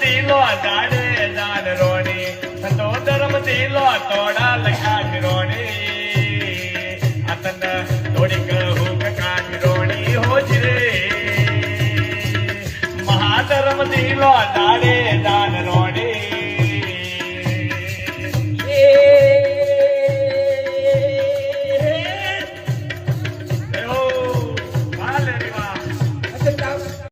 દિલો દાડે દાન રોણી તો ધર્મ દિલો તોડા લખાટ રોણી અતન થોડીક હુક કાટ રોણી હોજ રે મહાધર્મ દિલો દાડે દાન રોણી